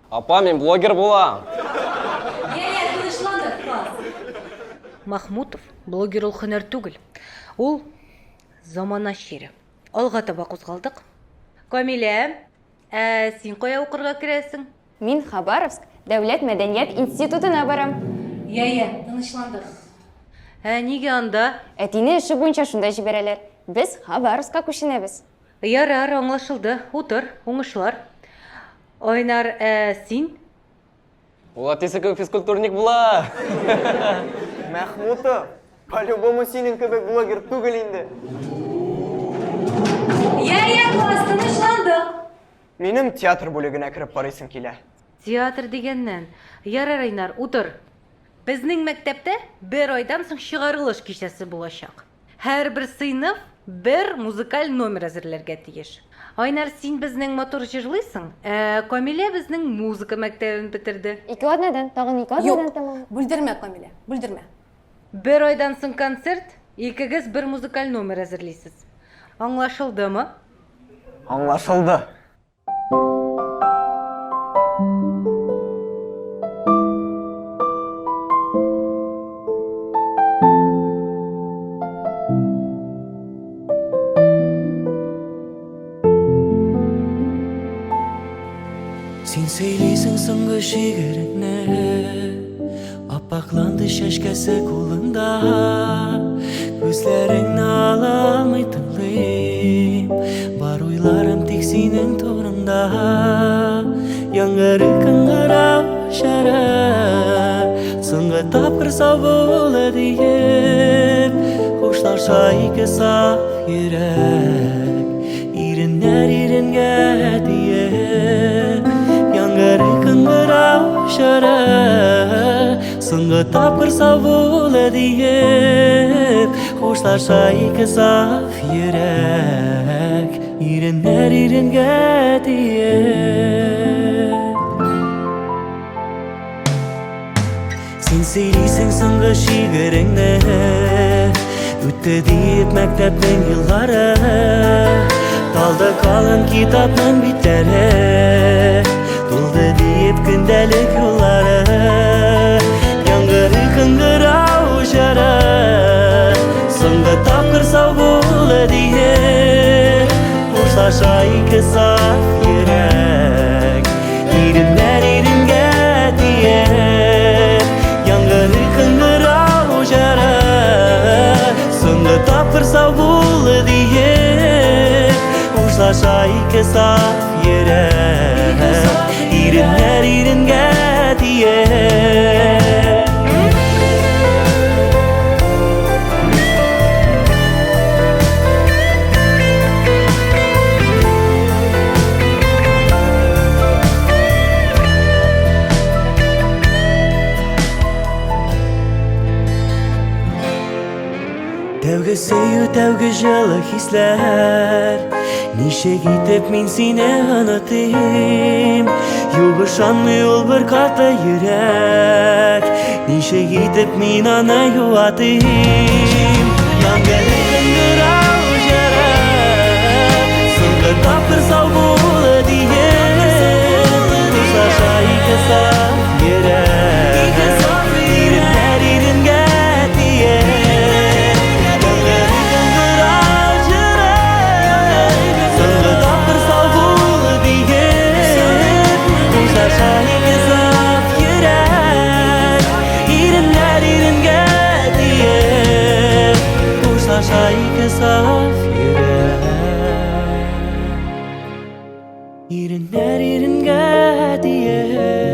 Апа, мен блогер болам. Махмутов блогер ул һөнәр түгел. Ул замана шире. Алга таба кузгалдык. Камилә, син кая укырга керәсең? Мин Хабаровск дәүләт мәдәният институтына барам. Тынычландык. Нигә анда? Әтине эше буенча шунда җибәрәләр. Без Хабаровскка күченәбез. Ярар, аңлашылды. Утыр, уңышлар. Айнар, син? Ул әтисе кебек физкультурник була. Махмутов, по-любому синең кебек блогер түгел инде. Класс, тынычландык. Минем театр бүлегенә кереп карыйсым килә. Театр дигәннән. Ярар, Айнар, утыр. Безнең мәктәптә бер айдан соң чыгарылыш кичәсе булачак. Һәрбер сыйныф бер музыкаль номер әзерләргә тиеш. Айнар, син безнең мотор җырлыйсың, Камилә безнең музыка мәктәбен бетерде. 2 атнадан, тагын 2 атнадан тамам. Бүлдермә, Камилә, бүлдермә. Бер айдан соң концерт, икегез бер музыкаль номер әзерлисез. Аңлашылдымы? Аңлашылды. Сен сөйлейсің соңғы шегіріне, аппақланды шашкасы қолыңда, көзлеріңні ала алмай тыңлайым, бар ойларым тек сенің торында. Яңғыры қыңғырау шара, соңғы тапқыр сау болады еп, қоштарша екі сап ерек, ирінер ирінге дейіп. Яңғыры қыңғырау шара, соңғы тапқыр сау болады еп, қоштарша екі сап ерек, ирінер ирінге дейіп. Сен сөйлейсің соңғы шигіріңді, өтті дейіп мәктәптің еллары, талды қалын китапның биттері, толды дейіп күндәлік жоллары. Яңғыры қыңғырау жара, соңғы тапқыр сау болды дейіп, қошташа екі сап ерек, ирінер ирінге дейіп. Яңғыры қыңғырау жара, соңғы тапқыр сау болды дейіп, қошташа екі сап ерек, ирінер ирінге дейіп. Тәуге сөю, тәуге жылы хисләр, нишек итеп мин сине онытыйм. Юғы шанмый ул бір каты йөрәк, нишек итеп мин аны юатыйм. Яңғыры қыңғырау жара, соңғы тапқыр сау болды дейіп, қошташа екі сап ерек, ирінер ирінге дейіп. Şaşayı saf yürek, İrinler iringe diye.